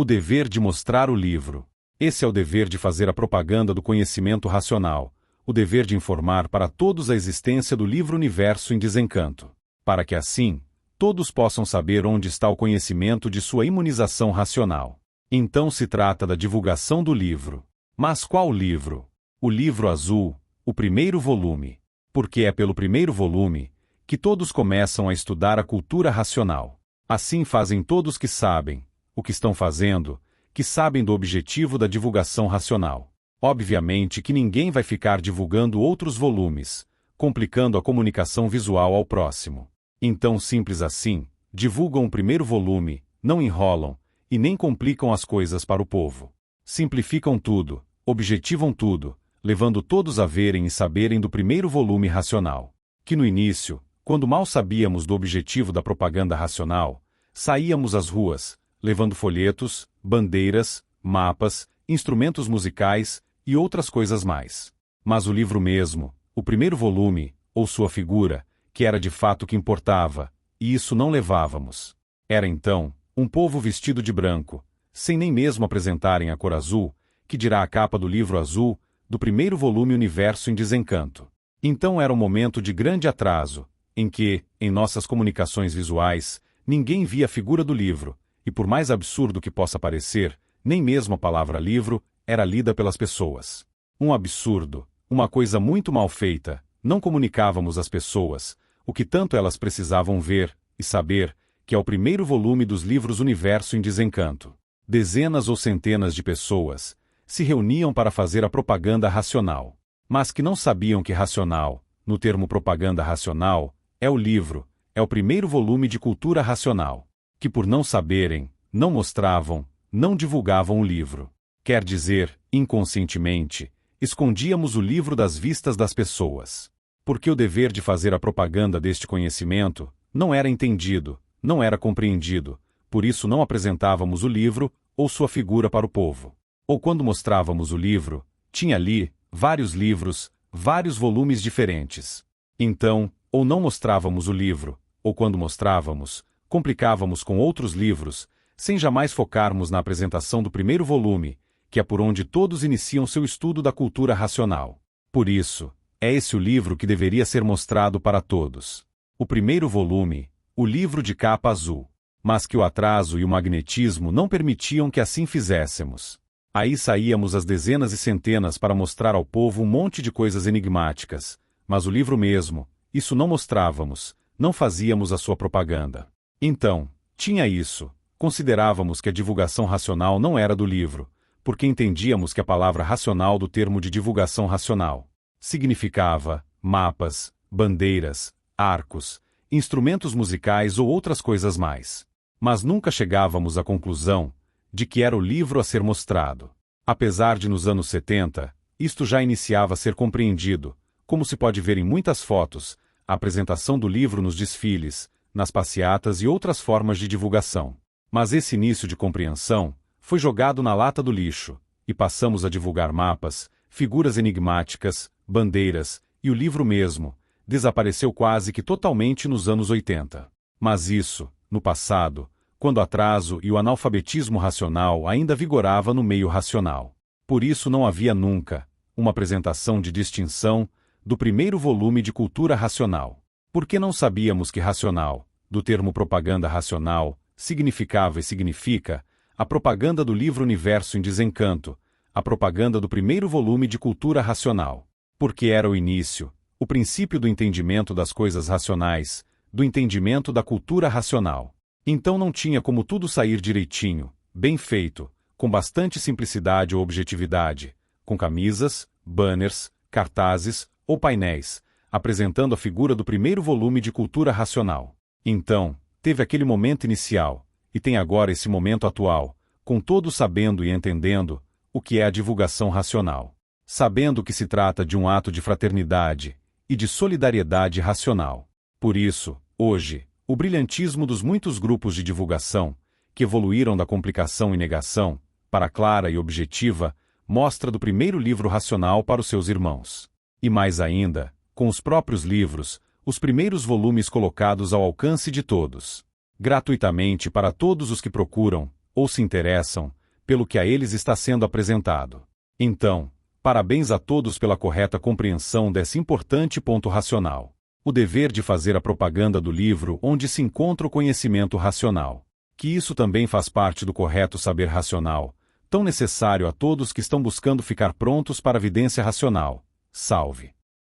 O dever de mostrar o livro. Esse é o dever de fazer a propaganda do conhecimento racional, o dever de informar para todos a existência do livro Universo em Desencanto, para que assim, todos possam saber onde está o conhecimento de sua imunização racional. Então se trata da divulgação do livro. Mas qual livro? O livro azul, o primeiro volume. Porque é pelo primeiro volume que todos começam a estudar a cultura racional. Assim fazem todos que sabem o que estão fazendo, que sabem do objetivo da divulgação racional. Obviamente que ninguém vai ficar divulgando outros volumes, complicando a comunicação visual ao próximo. Então, simples assim, divulgam o primeiro volume, não enrolam, e nem complicam as coisas para o povo. Simplificam tudo, objetivam tudo, levando todos a verem e saberem do primeiro volume racional. Que no início, quando mal sabíamos do objetivo da propaganda racional, saíamos às ruas, levando folhetos, bandeiras, mapas, instrumentos musicais e outras coisas mais. Mas o livro mesmo, o primeiro volume, ou sua figura, que era de fato o que importava, e isso não levávamos. Era então, um povo vestido de branco, sem nem mesmo apresentarem a cor azul, que dirá a capa do livro azul, do primeiro volume Universo em Desencanto. Então era um momento de grande atraso, em que, em nossas comunicações visuais, ninguém via a figura do livro, e por mais absurdo que possa parecer, nem mesmo a palavra livro era lida pelas pessoas. Um absurdo, uma coisa muito mal feita, não comunicávamos às pessoas o que tanto elas precisavam ver e saber, que é o primeiro volume dos livros Universo em Desencanto. Dezenas ou centenas de pessoas se reuniam para fazer a propaganda racional, mas que não sabiam que racional, no termo propaganda racional, é o livro, é o primeiro volume de cultura racional, que por não saberem, não mostravam, não divulgavam o livro. Quer dizer, inconscientemente, escondíamos o livro das vistas das pessoas. Porque o dever de fazer a propaganda deste conhecimento não era entendido, não era compreendido, por isso não apresentávamos o livro ou sua figura para o povo. Ou quando mostrávamos o livro, tinha ali vários livros, vários volumes diferentes. Então, ou não mostrávamos o livro, ou quando mostrávamos, complicávamos com outros livros, sem jamais focarmos na apresentação do primeiro volume, que é por onde todos iniciam seu estudo da cultura racional. Por isso, é esse o livro que deveria ser mostrado para todos. O primeiro volume, o livro de capa azul. Mas que o atraso e o magnetismo não permitiam que assim fizéssemos. Aí saíamos às dezenas e centenas para mostrar ao povo um monte de coisas enigmáticas, mas o livro mesmo, isso não mostrávamos, não fazíamos a sua propaganda. Então, tinha isso, considerávamos que a divulgação racional não era do livro, porque entendíamos que a palavra racional do termo de divulgação racional significava mapas, bandeiras, arcos, instrumentos musicais ou outras coisas mais. Mas nunca chegávamos à conclusão de que era o livro a ser mostrado. Apesar de nos anos 70, isto já iniciava a ser compreendido, como se pode ver em muitas fotos, a apresentação do livro nos desfiles, nas passeatas e outras formas de divulgação. Mas esse início de compreensão foi jogado na lata do lixo, e passamos a divulgar mapas, figuras enigmáticas, bandeiras, e o livro mesmo desapareceu quase que totalmente nos anos 80. Mas isso, no passado, quando o atraso e o analfabetismo racional ainda vigorava no meio racional. Por isso não havia nunca uma apresentação de distinção do primeiro volume de cultura racional. Porque não sabíamos que racional, do termo propaganda racional, significava e significa a propaganda do livro Universo em Desencanto, a propaganda do primeiro volume de cultura racional. Porque era o início, o princípio do entendimento das coisas racionais, do entendimento da cultura racional. Então não tinha como tudo sair direitinho, bem feito, com bastante simplicidade ou objetividade, com camisas, banners, cartazes ou painéis, apresentando a figura do primeiro volume de cultura racional. Então, teve aquele momento inicial, e tem agora esse momento atual, com todos sabendo e entendendo o que é a divulgação racional. Sabendo que se trata de um ato de fraternidade e de solidariedade racional. Por isso, hoje, o brilhantismo dos muitos grupos de divulgação, que evoluíram da complicação e negação, para a clara e objetiva, mostra do primeiro livro racional para os seus irmãos. E mais ainda, com os próprios livros, os primeiros volumes colocados ao alcance de todos. Gratuitamente para todos os que procuram, ou se interessam, pelo que a eles está sendo apresentado. Então, parabéns a todos pela correta compreensão desse importante ponto racional. O dever de fazer a propaganda do livro onde se encontra o conhecimento racional. Que isso também faz parte do correto saber racional, tão necessário a todos que estão buscando ficar prontos para a vidência racional. Salve!